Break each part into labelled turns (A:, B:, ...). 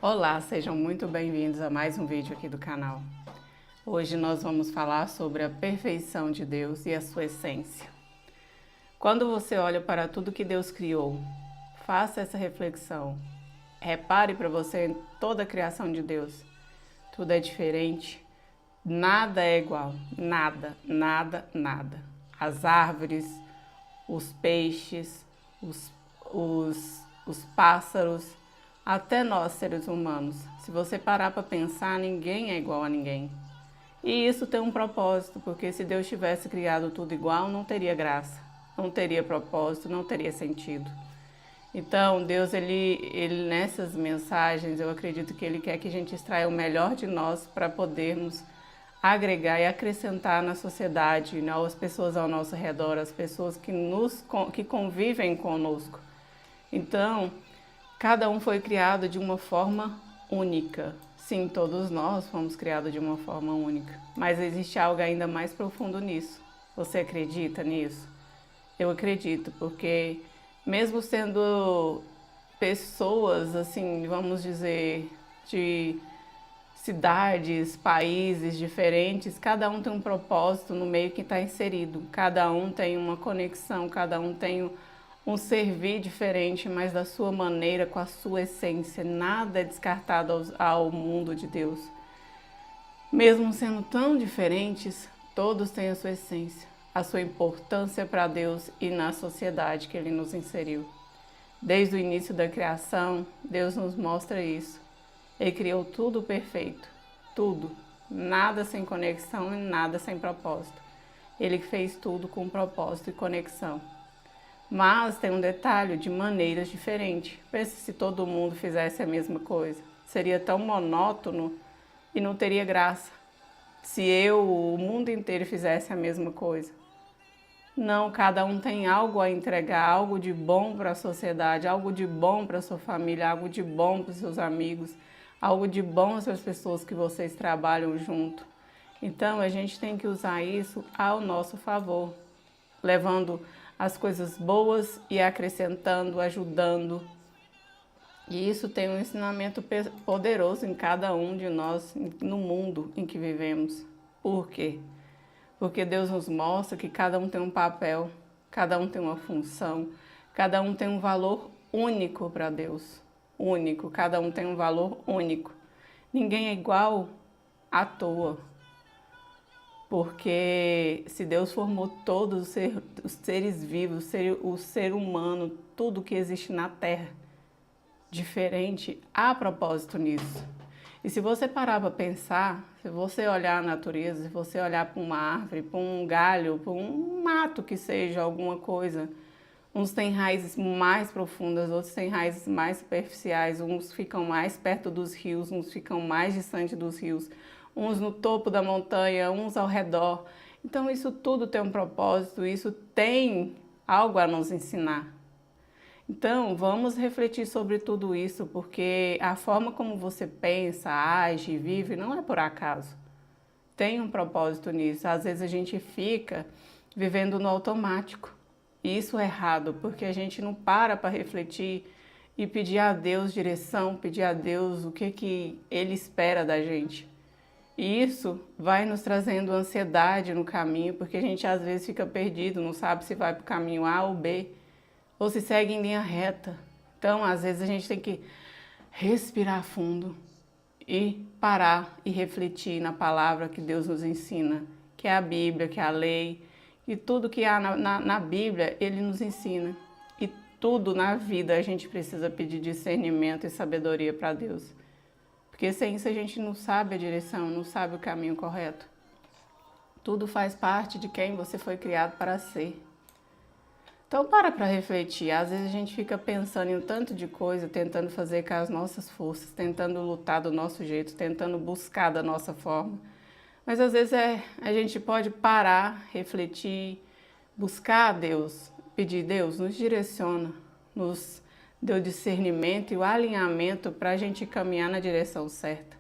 A: Olá, sejam muito bem-vindos a mais um vídeo aqui do canal. Hoje nós vamos falar sobre a perfeição de Deus e a sua essência. Quando você olha para tudo que Deus criou, faça essa reflexão. Repare para você em toda a criação de Deus. Tudo é diferente, nada é igual, nada, nada, nada. As árvores, os peixes, os pássaros, até nós seres humanos. Se você parar para pensar, ninguém é igual a ninguém. E isso tem um propósito, porque se Deus tivesse criado tudo igual, não teria graça, não teria propósito, não teria sentido. Então, Deus, ele nessas mensagens, eu acredito que Ele quer que a gente extraia o melhor de nós para podermos agregar e acrescentar na sociedade, as pessoas ao nosso redor, as pessoas que convivem conosco. Então, cada um foi criado de uma forma única. Sim, todos nós fomos criados de uma forma única, mas existe algo ainda mais profundo nisso. Você acredita nisso? Eu acredito, porque mesmo sendo pessoas, assim, vamos dizer, de cidades, países diferentes, cada um tem um propósito no meio que está inserido. Cada um tem uma conexão, cada um tem um servir diferente, mas da sua maneira, com a sua essência. Nada é descartado ao mundo de Deus. Mesmo sendo tão diferentes, todos têm a sua essência, a sua importância para Deus e na sociedade que Ele nos inseriu. Desde o início da criação, Deus nos mostra isso. Ele criou tudo perfeito, tudo, nada sem conexão e nada sem propósito. Ele fez tudo com propósito e conexão. Mas tem um detalhe, de maneiras diferentes. Pensa se todo mundo fizesse a mesma coisa. Seria tão monótono e não teria graça. Se o mundo inteiro fizesse a mesma coisa. Não, cada um tem algo a entregar, algo de bom para a sociedade, algo de bom para a sua família, algo de bom para os seus amigos, algo de bom para as pessoas que vocês trabalham junto. Então a gente tem que usar isso ao nosso favor, levando as coisas boas e acrescentando, ajudando. E isso tem um ensinamento poderoso em cada um de nós, no mundo em que vivemos. Por quê? Porque Deus nos mostra que cada um tem um papel, cada um tem uma função, cada um tem um valor único para Deus. Único, cada um tem um valor único. Ninguém é igual à toa. Porque se Deus formou todos os seres vivos, o ser humano, tudo que existe na Terra, diferente, há propósito nisso. E se você parar para pensar, se você olhar a natureza, se você olhar para uma árvore, para um galho, para um mato que seja, alguma coisa, uns têm raízes mais profundas, outros têm raízes mais superficiais, uns ficam mais perto dos rios, uns ficam mais distante dos rios, uns no topo da montanha, uns ao redor. Então isso tudo tem um propósito, isso tem algo a nos ensinar. Então vamos refletir sobre tudo isso, porque a forma como você pensa, age, vive, não é por acaso. Tem um propósito nisso. Às vezes a gente fica vivendo no automático. E isso é errado, porque a gente não para refletir e pedir a Deus direção, pedir a Deus o que Ele espera da gente. E isso vai nos trazendo ansiedade no caminho, porque a gente às vezes fica perdido, não sabe se vai para o caminho A ou B, ou se segue em linha reta. Então, às vezes a gente tem que respirar fundo e parar e refletir na palavra que Deus nos ensina, que é a Bíblia, que é a lei, e tudo que há na Bíblia, Ele nos ensina. E tudo na vida a gente precisa pedir discernimento e sabedoria para Deus. Porque sem isso a gente não sabe a direção, não sabe o caminho correto. Tudo faz parte de quem você foi criado para ser. Então para refletir. Às vezes a gente fica pensando em um tanto de coisa, tentando fazer com as nossas forças, tentando lutar do nosso jeito, tentando buscar da nossa forma. Mas às vezes a gente pode parar, refletir, buscar a Deus, pedir: Deus, nos direciona, nos dê o discernimento e o alinhamento para a gente caminhar na direção certa.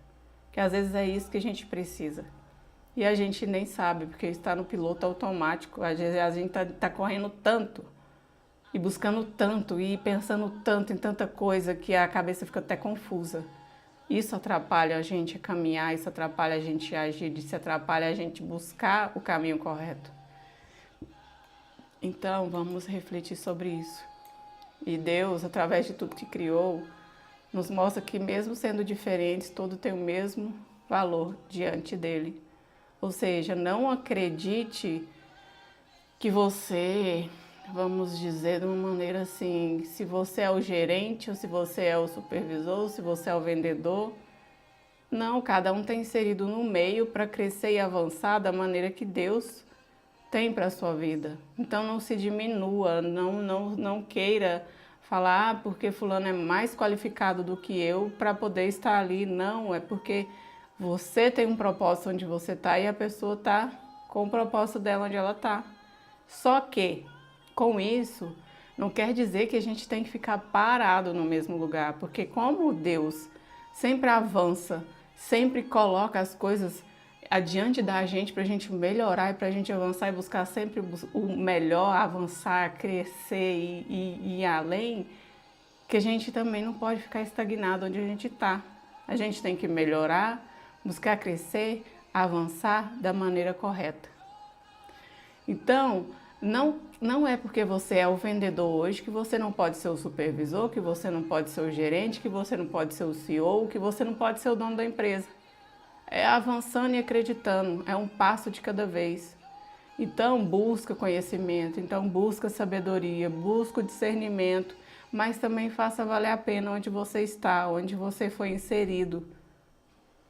A: Que às vezes é isso que a gente precisa. E a gente nem sabe, porque está no piloto automático. Às vezes a gente está correndo tanto, e buscando tanto, e pensando tanto em tanta coisa, que a cabeça fica até confusa. Isso atrapalha a gente a caminhar, isso atrapalha a gente a agir, isso atrapalha a gente buscar o caminho correto. Então, vamos refletir sobre isso. E Deus, através de tudo que criou, nos mostra que mesmo sendo diferentes, tudo tem o mesmo valor diante dele. Ou seja, não acredite que você, vamos dizer de uma maneira assim, se você é o gerente, ou se você é o supervisor, ou se você é o vendedor. Não, cada um está inserido no meio para crescer e avançar da maneira que Deus tem para a sua vida. Então não se diminua, não queira falar porque fulano é mais qualificado do que eu para poder estar ali. Não, é porque você tem um propósito onde você está e a pessoa está com o propósito dela onde ela está. Só que, com isso, não quer dizer que a gente tem que ficar parado no mesmo lugar, porque como Deus sempre avança, sempre coloca as coisas adiante da gente para a gente melhorar e para a gente avançar e buscar sempre o melhor, avançar, crescer e ir além, que a gente também não pode ficar estagnado onde a gente está. A gente tem que melhorar, buscar crescer, avançar da maneira correta. Então, não é porque você é o vendedor hoje que você não pode ser o supervisor, que você não pode ser o gerente, que você não pode ser o CEO, que você não pode ser o dono da empresa. É avançando e acreditando, é um passo de cada vez. Então, busca conhecimento, então busca sabedoria, busca o discernimento, mas também faça valer a pena onde você está, onde você foi inserido.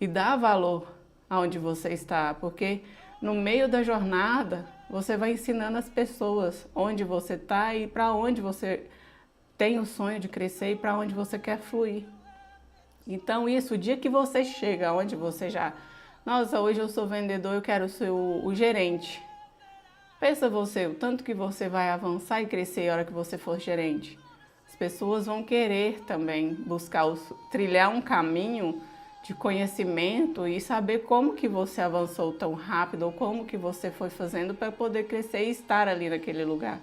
A: E dá valor aonde você está, porque no meio da jornada você vai ensinando as pessoas onde você está e para onde você tem o sonho de crescer e para onde você quer fluir. Então isso, o dia que você chega onde você já... Nossa, hoje eu sou vendedor, eu quero ser o gerente. Pensa você, o tanto que você vai avançar e crescer a hora que você for gerente. As pessoas vão querer também buscar, trilhar um caminho de conhecimento e saber como que você avançou tão rápido ou como que você foi fazendo para poder crescer e estar ali naquele lugar.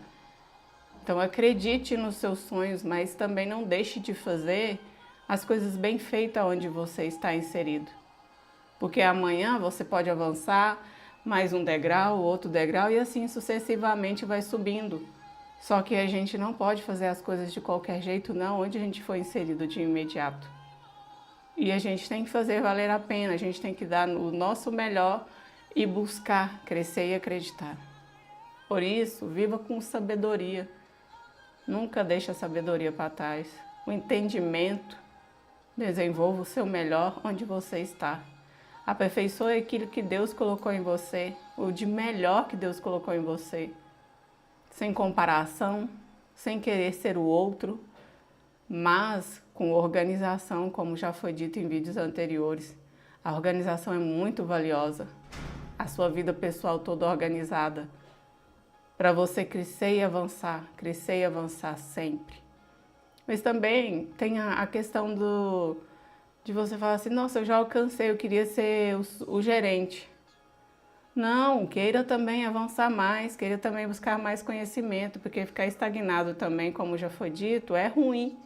A: Então acredite nos seus sonhos, mas também não deixe de fazer as coisas bem feitas onde você está inserido. Porque amanhã você pode avançar mais um degrau, outro degrau e assim sucessivamente vai subindo. Só que a gente não pode fazer as coisas de qualquer jeito, não, onde a gente foi inserido de imediato. E a gente tem que fazer valer a pena, a gente tem que dar o nosso melhor e buscar crescer e acreditar. Por isso, viva com sabedoria. Nunca deixe a sabedoria para trás. O entendimento, desenvolva o seu melhor onde você está. Aperfeiçoe aquilo que Deus colocou em você, o de melhor que Deus colocou em você. Sem comparação, sem querer ser o outro, mas com organização, como já foi dito em vídeos anteriores. A organização é muito valiosa. A sua vida pessoal toda organizada. Para você crescer e avançar sempre. Mas também tem a questão de você falar assim, nossa, eu já alcancei, eu queria ser o gerente. Não, queira também avançar mais, queira também buscar mais conhecimento, porque ficar estagnado também, como já foi dito, é ruim.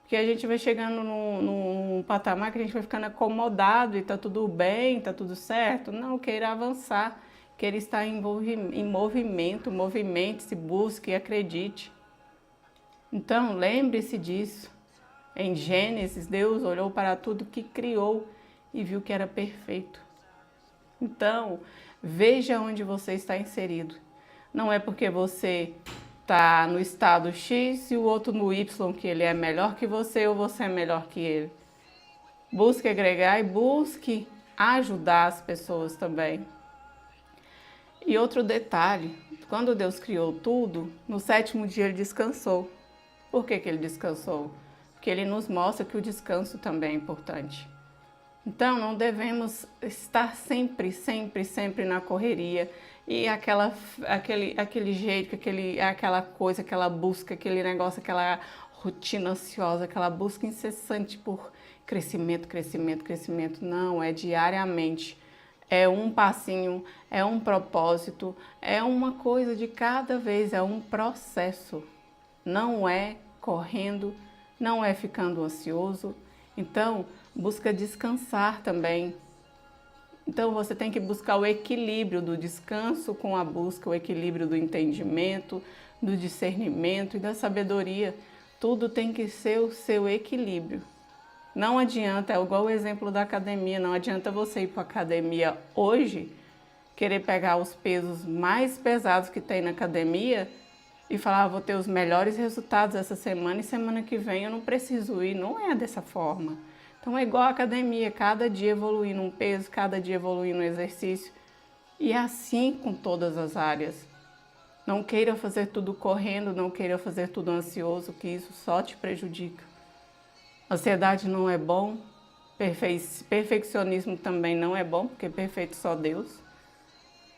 A: Porque a gente vai chegando num patamar que a gente vai ficando acomodado e tá tudo bem, tá tudo certo. Não, queira avançar, queira estar em movimento, movimente-se, busque e acredite. Então, lembre-se disso. Em Gênesis, Deus olhou para tudo que criou e viu que era perfeito. Então, veja onde você está inserido. Não é porque você está no estado X e o outro no Y que ele é melhor que você ou você é melhor que ele. Busque agregar e busque ajudar as pessoas também. E outro detalhe, quando Deus criou tudo, no 7º dia ele descansou. Por que ele descansou? Porque ele nos mostra que o descanso também é importante. Então, não devemos estar sempre na correria e aquele jeito, aquela coisa, aquela busca, aquele negócio, aquela rotina ansiosa, aquela busca incessante por crescimento. Não, é diariamente. É um passinho, é um propósito, é uma coisa de cada vez, é um processo. Não é correndo, não é ficando ansioso Então, busca descansar também. Então, você tem que buscar o equilíbrio do descanso com a busca, o equilíbrio do entendimento, do discernimento e da sabedoria. Tudo tem que ser o seu equilíbrio. Não adianta, é igual o exemplo da academia, não adianta você ir para a academia hoje, querer pegar os pesos mais pesados que tem na academia e falar, vou ter os melhores resultados essa semana e semana que vem eu não preciso ir. Não é dessa forma. Então é igual a academia, cada dia evoluindo um peso, cada dia evoluindo um exercício. E é assim com todas as áreas. Não queira fazer tudo correndo, não queira fazer tudo ansioso, que isso só te prejudica. Ansiedade não é bom, perfeccionismo também não é bom, porque perfeito só Deus.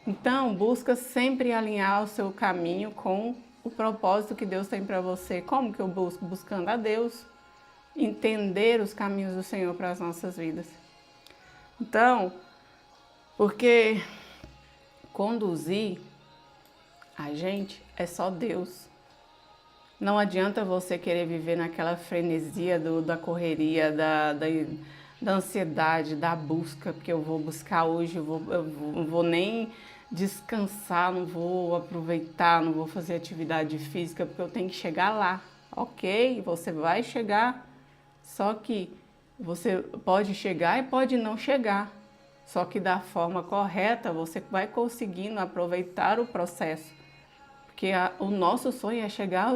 A: Então, busca sempre alinhar o seu caminho com o propósito que Deus tem para você. Como que eu busco? Buscando a Deus, entender os caminhos do Senhor para as nossas vidas. Então, porque conduzir a gente é só Deus. Não adianta você querer viver naquela frenesia da correria, da ansiedade, da busca, porque eu vou buscar hoje, eu não vou nem descansar, não vou aproveitar, não vou fazer atividade física, porque eu tenho que chegar lá. Ok, você vai chegar, só que você pode chegar e pode não chegar. Só que da forma correta você vai conseguindo aproveitar o processo. Porque o nosso sonho é chegar,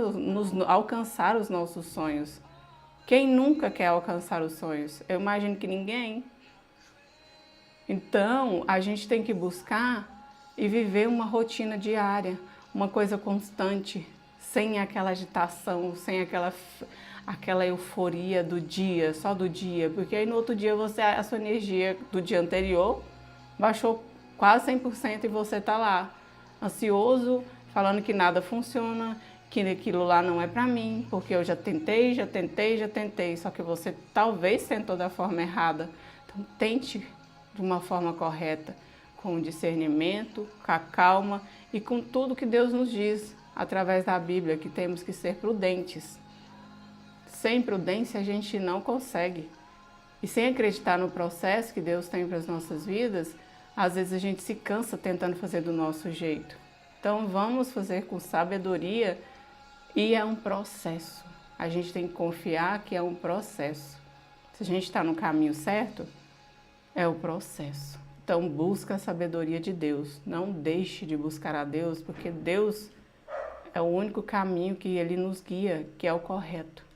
A: alcançar os nossos sonhos. Quem nunca quer alcançar os sonhos? Eu imagino que ninguém. Então, a gente tem que buscar e viver uma rotina diária, uma coisa constante, sem aquela agitação, sem aquela euforia do dia, só do dia. Porque aí no outro dia a sua energia do dia anterior baixou quase 100% e você está lá, ansioso, falando que nada funciona, que aquilo lá não é para mim, porque eu já tentei, só que você talvez tentou da forma errada. Então tente de uma forma correta, com discernimento, com a calma e com tudo que Deus nos diz através da Bíblia, que temos que ser prudentes. Sem prudência a gente não consegue. E sem acreditar no processo que Deus tem para as nossas vidas, às vezes a gente se cansa tentando fazer do nosso jeito. Então vamos fazer com sabedoria e é um processo. A gente tem que confiar que é um processo. Se a gente está no caminho certo, é o processo. Então busca a sabedoria de Deus. Não deixe de buscar a Deus, porque Deus é o único caminho que Ele nos guia, que é o correto.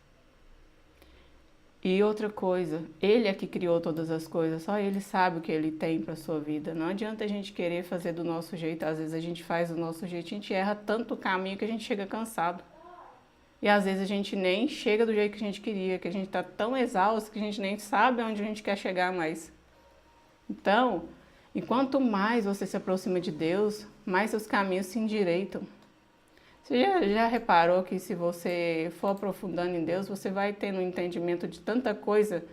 A: E outra coisa, Ele é que criou todas as coisas, só Ele sabe o que Ele tem para a sua vida. Não adianta a gente querer fazer do nosso jeito, às vezes a gente faz do nosso jeito, a gente erra tanto o caminho que a gente chega cansado. E às vezes a gente nem chega do jeito que a gente queria, que a gente está tão exausto que a gente nem sabe onde a gente quer chegar mais. Então, enquanto mais você se aproxima de Deus, mais seus caminhos se endireitam. Você já reparou que se você for aprofundando em Deus, você vai tendo um entendimento de tanta coisa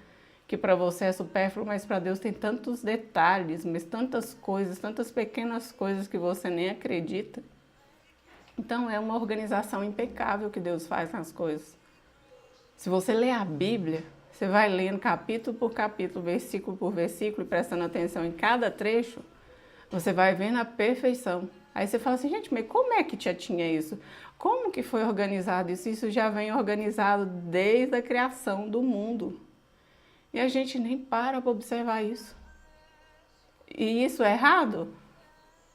A: que para você é supérfluo, mas para Deus tem tantos detalhes, mas tantas coisas, tantas pequenas coisas que você nem acredita. Então é uma organização impecável que Deus faz nas coisas. Se você ler a Bíblia, você vai lendo capítulo por capítulo, versículo por versículo, e prestando atenção em cada trecho, você vai vendo a perfeição. Aí você fala assim, gente, mas como é que já tinha isso? Como que foi organizado isso? Isso já vem organizado desde a criação do mundo. E a gente nem para observar isso. E isso é errado?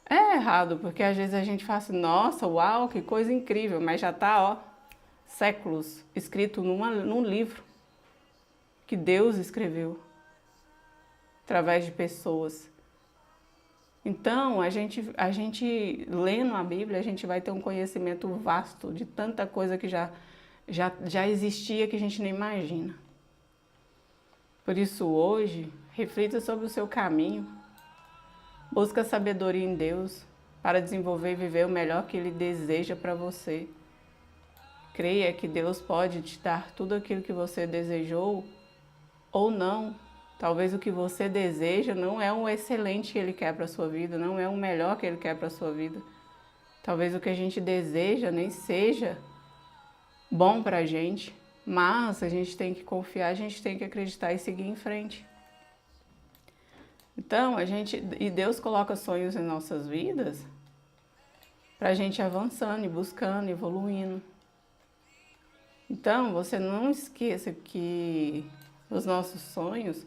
A: É errado, porque às vezes a gente fala assim, nossa, uau, que coisa incrível, mas já está, ó, séculos escrito num livro que Deus escreveu através de pessoas. Então, a gente lendo a Bíblia, a gente vai ter um conhecimento vasto de tanta coisa que já existia que a gente nem imagina. Por isso, hoje, reflita sobre o seu caminho. Busca sabedoria em Deus para desenvolver e viver o melhor que Ele deseja para você. Creia que Deus pode te dar tudo aquilo que você desejou ou não. Talvez o que você deseja não é um excelente que Ele quer para a sua vida, não é o melhor que Ele quer para a sua vida. Talvez o que a gente deseja nem seja bom para a gente, Mas a gente tem que confiar, a gente tem que acreditar e seguir em frente. Então, e Deus coloca sonhos em nossas vidas para a gente ir avançando e buscando, evoluindo. Então, você não esqueça que os nossos sonhos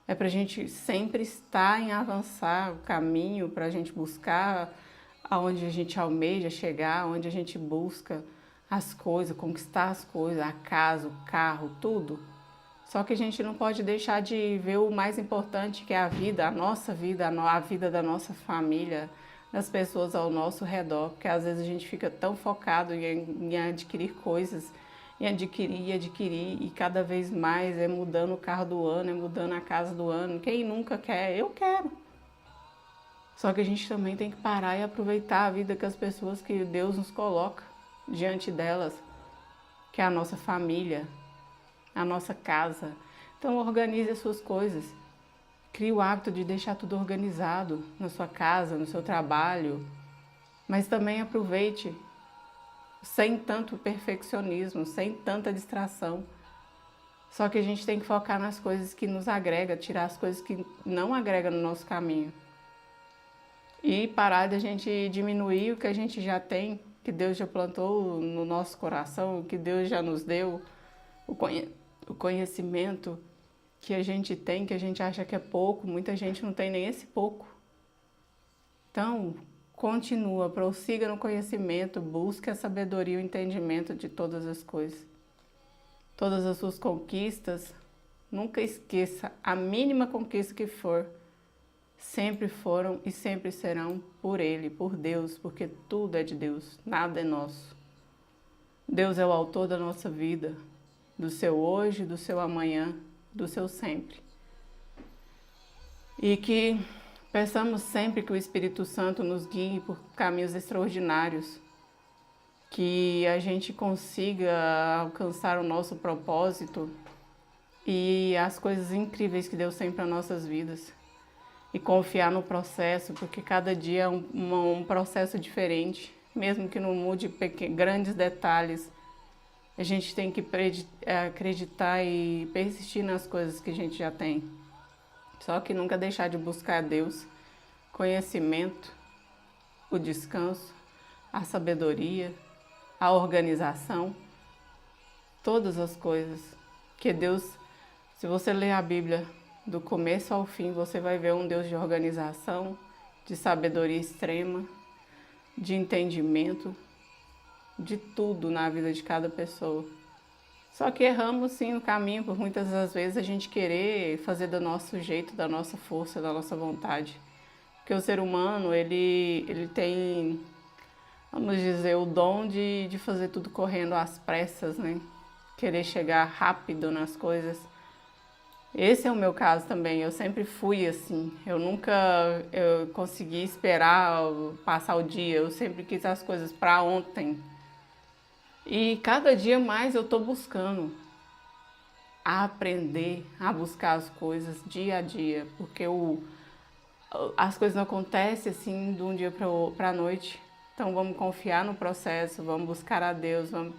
A: é para a gente sempre estar em avançar o caminho, para a gente buscar aonde a gente almeja chegar, onde a gente busca as coisas, conquistar as coisas, a casa, o carro, tudo. Só que a gente não pode deixar de ver o mais importante, que é a vida, a nossa vida, a vida da nossa família, das pessoas ao nosso redor, porque às vezes a gente fica tão focado em adquirir coisas, em adquirir, e cada vez mais é mudando o carro do ano, é mudando a casa do ano. Quem nunca quer? Eu quero. Só que a gente também tem que parar e aproveitar a vida que as pessoas que Deus nos coloca diante delas, que é a nossa família, a nossa casa. Então organize as suas coisas. Crie o hábito de deixar tudo organizado na sua casa, no seu trabalho. Mas também aproveite sem tanto perfeccionismo, sem tanta distração. Só que a gente tem que focar nas coisas que nos agregam, tirar as coisas que não agregam no nosso caminho. E parar de a gente diminuir o que a gente já tem, que Deus já plantou no nosso coração, que Deus já nos deu, o conhecimento que a gente tem, que a gente acha que é pouco, muita gente não tem nem esse pouco. Então, continua, prossiga no conhecimento, busque a sabedoria e o entendimento de todas as coisas. Todas as suas conquistas, nunca esqueça, a mínima conquista que for, sempre foram e sempre serão por Ele, por Deus, porque tudo é de Deus, nada é nosso. Deus é o autor da nossa vida, do seu hoje, do seu amanhã, do seu sempre. E que peçamos sempre que o Espírito Santo nos guie por caminhos extraordinários, que a gente consiga alcançar o nosso propósito e as coisas incríveis que Deus tem para nossas vidas. E confiar no processo, porque cada dia é um processo diferente, mesmo que não mude grandes detalhes. A gente tem que acreditar e persistir nas coisas que a gente já tem. Só que nunca deixar de buscar a Deus, conhecimento, o descanso, a sabedoria, a organização, todas as coisas. Que Deus, se você ler a Bíblia do começo ao fim, você vai ver um Deus de organização, de sabedoria extrema, de entendimento, de tudo na vida de cada pessoa. Só que erramos sim no caminho, por muitas das vezes a gente querer fazer do nosso jeito, da nossa força, da nossa vontade. Porque o ser humano, ele tem, vamos dizer, o dom de fazer tudo correndo às pressas, né? Querer chegar rápido nas coisas. Esse é o meu caso também, eu sempre fui assim, eu consegui esperar passar o dia, eu sempre quis as coisas para ontem. E cada dia mais eu estou buscando a aprender a buscar as coisas dia a dia, porque as coisas não acontecem assim de um dia para a noite. Então vamos confiar no processo, vamos buscar a Deus, vamos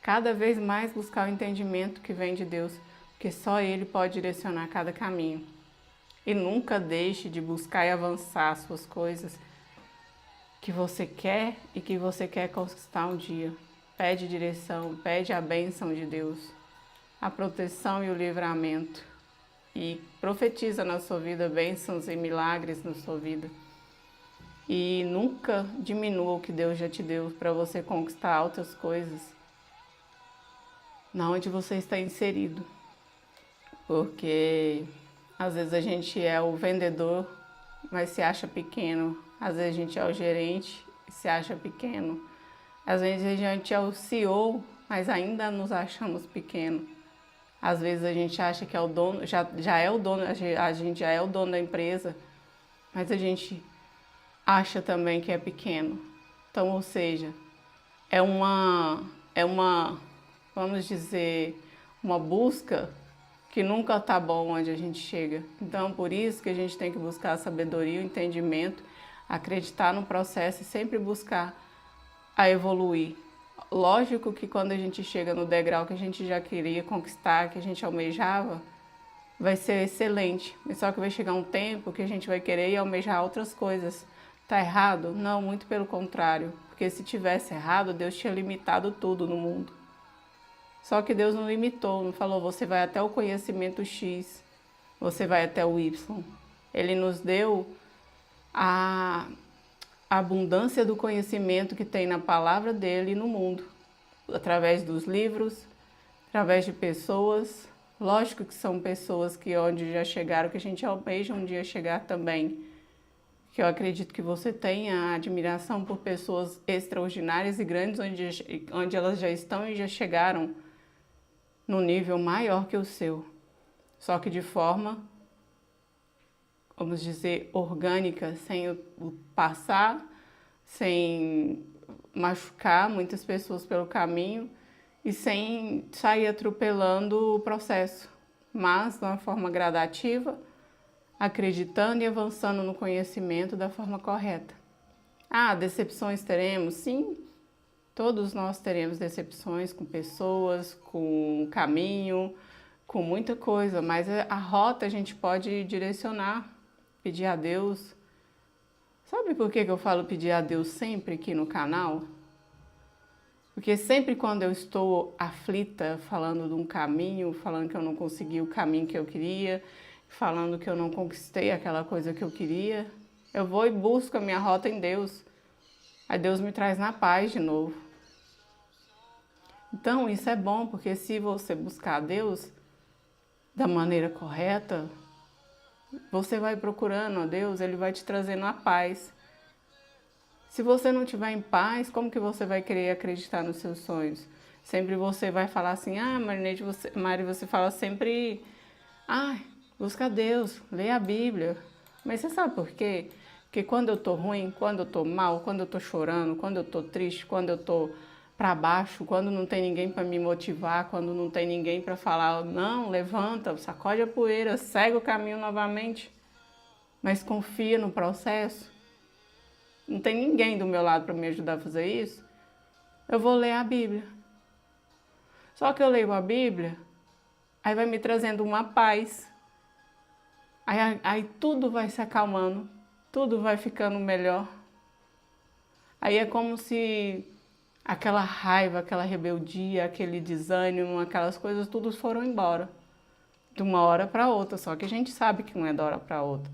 A: cada vez mais buscar o entendimento que vem de Deus, porque só Ele pode direcionar cada caminho. E nunca deixe de buscar e avançar as suas coisas que você quer e que você quer conquistar um dia. Pede direção, pede a bênção de Deus, a proteção e o livramento. E profetiza na sua vida bênçãos e milagres na sua vida. E nunca diminua o que Deus já te deu para você conquistar altas coisas na onde você está inserido. Porque às vezes a gente é o vendedor, mas se acha pequeno. Às vezes a gente é o gerente e se acha pequeno. Às vezes a gente é o CEO, mas ainda nos achamos pequeno. Às vezes a gente acha que é o dono, já é o dono, a gente já é o dono da empresa, mas a gente acha também que é pequeno. Então, ou seja, é uma, vamos dizer, uma busca que nunca está bom onde a gente chega. Então, por isso que a gente tem que buscar a sabedoria, o entendimento, acreditar no processo e sempre buscar a evoluir, Lógico que quando a gente chega no degrau que a gente já queria conquistar, que a gente almejava, vai ser excelente. Mas só que vai chegar um tempo que a gente vai querer e almejar outras coisas. Tá errado? Não, muito pelo contrário. Porque se tivesse errado, Deus tinha limitado tudo no mundo. Só que Deus não limitou, não falou, você vai até o conhecimento X, você vai até o Y. Ele nos deu a abundância do conhecimento que tem na palavra dele e no mundo, através dos livros, através de pessoas. Lógico que são pessoas que onde já chegaram, que a gente almeja um dia chegar também. Que eu acredito que você tenha admiração por pessoas extraordinárias e grandes, onde elas já estão e já chegaram no nível maior que o seu. Só que de forma, vamos dizer, orgânica, sem o passar, sem machucar muitas pessoas pelo caminho e sem sair atropelando o processo, mas de uma forma gradativa, acreditando e avançando no conhecimento da forma correta. Ah, decepções teremos? Sim, todos nós teremos decepções com pessoas, com o caminho, com muita coisa, mas a rota a gente pode direcionar, pedir a Deus. Sabe por que eu falo pedir a Deus sempre aqui no canal? Porque sempre quando eu estou aflita, falando de um caminho, falando que eu não consegui o caminho que eu queria, falando que eu não conquistei aquela coisa que eu queria, eu vou e busco a minha rota em Deus. Aí Deus me traz na paz de novo. Então isso é bom, porque se você buscar a Deus da maneira correta, você vai procurando a Deus, Ele vai te trazendo a paz. Se você não estiver em paz, como que você vai querer acreditar nos seus sonhos? Sempre você vai falar assim, Mari, você fala sempre, busca a Deus, lê a Bíblia. Mas você sabe por quê? Porque quando eu tô ruim, quando eu tô mal, quando eu tô chorando, quando eu tô triste, quando eu tô para baixo, quando não tem ninguém para me motivar, quando não tem ninguém para falar, não, levanta, sacode a poeira, segue o caminho novamente, mas confia no processo. Não tem ninguém do meu lado para me ajudar a fazer isso. Eu vou ler a Bíblia. Só que eu leio a Bíblia, aí vai me trazendo uma paz. Aí tudo vai se acalmando, tudo vai ficando melhor. Aí é como se aquela raiva, aquela rebeldia, aquele desânimo, aquelas coisas, tudo foram embora. De uma hora para outra, só que a gente sabe que não é da hora para outra.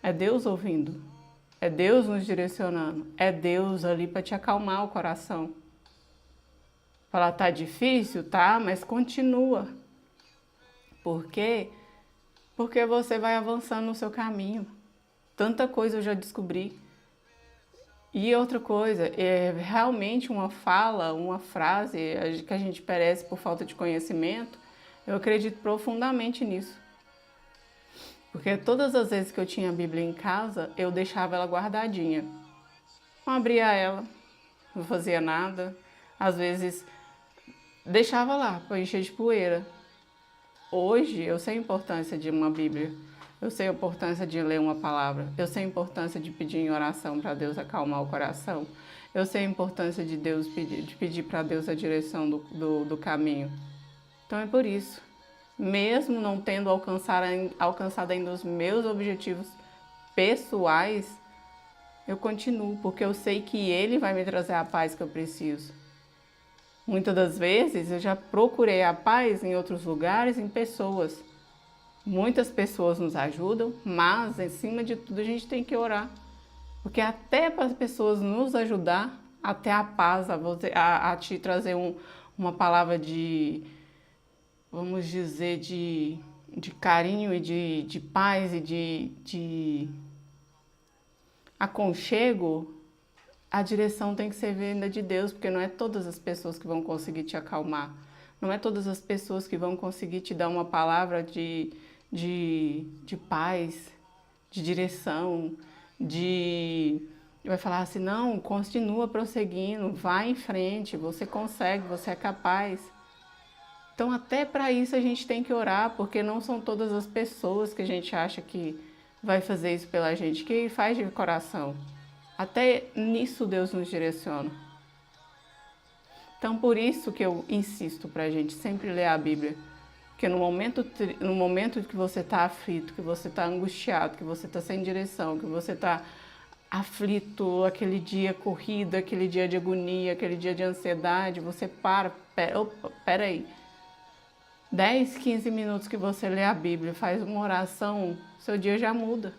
A: É Deus ouvindo, é Deus nos direcionando, é Deus ali para te acalmar o coração. Falar, tá difícil? Tá, mas continua. Por quê? Porque você vai avançando no seu caminho. Tanta coisa eu já descobri. E outra coisa, é realmente uma fala, uma frase que a gente perece por falta de conhecimento, eu acredito profundamente nisso. Porque todas as vezes que eu tinha a Bíblia em casa, eu deixava ela guardadinha. Não abria ela, não fazia nada. Às vezes, deixava lá para encher de poeira. Hoje, eu sei a importância de uma Bíblia. Eu sei a importância de ler uma palavra. Eu sei a importância de pedir em oração para Deus acalmar o coração. Eu sei a importância de pedir para Deus a direção do caminho. Então é por isso. Mesmo não tendo alcançado ainda os meus objetivos pessoais, eu continuo, porque eu sei que Ele vai me trazer a paz que eu preciso. Muitas das vezes eu já procurei a paz em outros lugares, em pessoas. Muitas pessoas nos ajudam, mas, em cima de tudo, a gente tem que orar. Porque até para as pessoas nos ajudar, até a paz, a te trazer uma palavra de, vamos dizer, de carinho e de paz e de aconchego, a direção tem que ser vinda de Deus, porque não é todas as pessoas que vão conseguir te acalmar. Não é todas as pessoas que vão conseguir te dar uma palavra de paz, de direção, vai falar assim, não, continua prosseguindo, vai em frente, você consegue, você é capaz. Então até para isso a gente tem que orar, porque não são todas as pessoas que a gente acha que vai fazer isso pela gente, que faz de coração. Até nisso Deus nos direciona. Então, por isso que eu insisto para a gente sempre ler a Bíblia. Porque no momento que você está aflito, que você está angustiado, que você está sem direção, que você está aflito, aquele dia corrido, aquele dia de agonia, aquele dia de ansiedade, você pera aí. 10, 15 minutos que você lê a Bíblia, faz uma oração, seu dia já muda.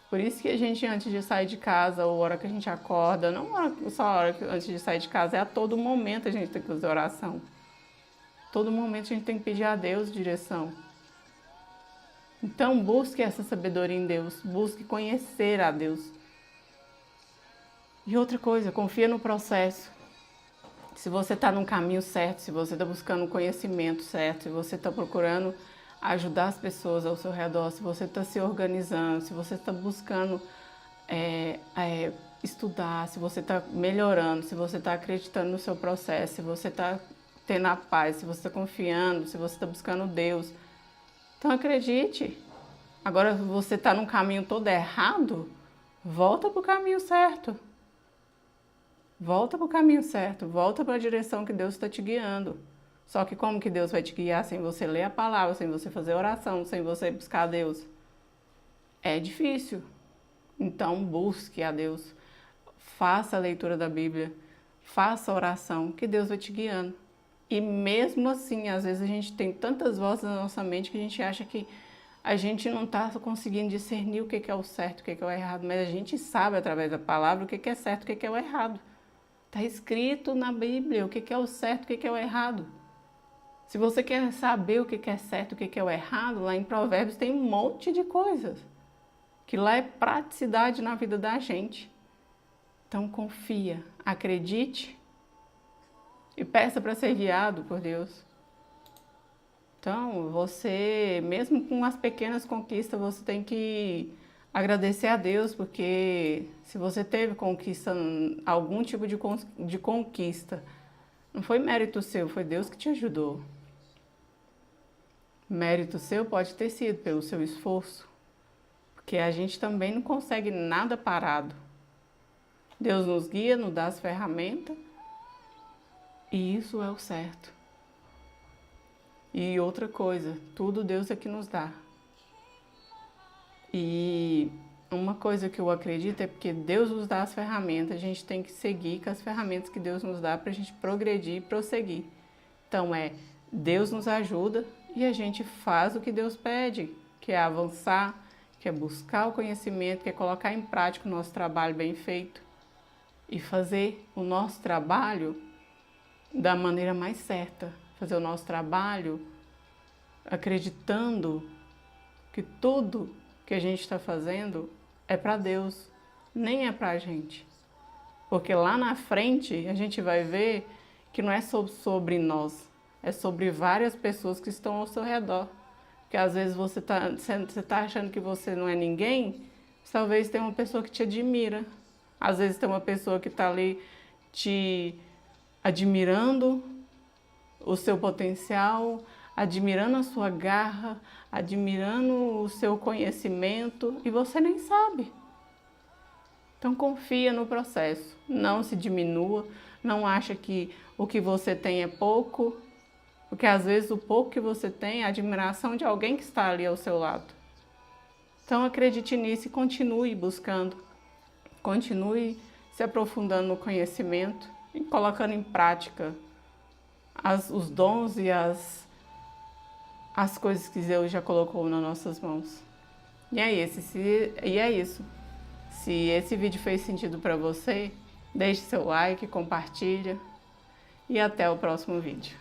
A: Por isso que a gente, antes de sair de casa, ou a hora que a gente acorda, não só a hora antes de sair de casa, é a todo momento a gente tem que fazer oração. Todo momento a gente tem que pedir a Deus direção. Então, busque essa sabedoria em Deus, busque conhecer a Deus. E outra coisa, confia no processo. Se você está no caminho certo, se você está buscando o conhecimento certo, se você está procurando ajudar as pessoas ao seu redor, se você está se organizando, se você está buscando estudar, se você está melhorando, se você está acreditando no seu processo, se você está tendo a paz, se você está confiando, se você está buscando Deus. Então acredite. Agora, se você está num caminho todo errado, volta para o caminho certo. Volta para o caminho certo, volta para a direção que Deus está te guiando. Só que como que Deus vai te guiar sem você ler a palavra, sem você fazer oração, sem você buscar a Deus? É difícil. Então busque a Deus, faça a leitura da Bíblia, faça a oração, que Deus vai te guiando. E mesmo assim, às vezes a gente tem tantas vozes na nossa mente que a gente acha que a gente não está conseguindo discernir o que é o certo, o que é o errado, mas a gente sabe através da palavra o que é certo, o que é o errado. Está escrito na Bíblia o que é o certo, o que é o errado. Se você quer saber o que é certo, o que é o errado, lá em Provérbios tem um monte de coisas. Que lá é praticidade na vida da gente. Então confia, acredite e peça para ser guiado por Deus. Então você, mesmo com as pequenas conquistas, você tem que agradecer a Deus, porque se você teve conquista, algum tipo de conquista, não foi mérito seu, foi Deus que te ajudou. Mérito seu pode ter sido pelo seu esforço, porque a gente também não consegue nada parado. Deus nos guia, nos dá as ferramentas, e isso é o certo. E outra coisa, tudo Deus é que nos dá. E uma coisa que eu acredito é porque Deus nos dá as ferramentas, a gente tem que seguir com as ferramentas que Deus nos dá para a gente progredir e prosseguir. Então Deus nos ajuda e a gente faz o que Deus pede, que é avançar, que é buscar o conhecimento, que é colocar em prática o nosso trabalho bem feito e fazer o nosso trabalho da maneira mais certa, fazer o nosso trabalho acreditando que tudo que a gente está fazendo é para Deus, nem é para a gente. Porque lá na frente a gente vai ver que não é sobre nós, é sobre várias pessoas que estão ao seu redor. Porque às vezes você tá achando que você não é ninguém, talvez tenha uma pessoa que te admira. Às vezes tem uma pessoa que está ali te admirando o seu potencial, admirando a sua garra, admirando o seu conhecimento e você nem sabe. Então confia no processo, não se diminua, não acha que o que você tem é pouco, porque às vezes o pouco que você tem é a admiração de alguém que está ali ao seu lado. Então acredite nisso e continue buscando, continue se aprofundando no conhecimento e colocando em prática os dons e as coisas que Deus já colocou nas nossas mãos. E é isso. Se esse vídeo fez sentido para você, deixe seu like, compartilha e até o próximo vídeo.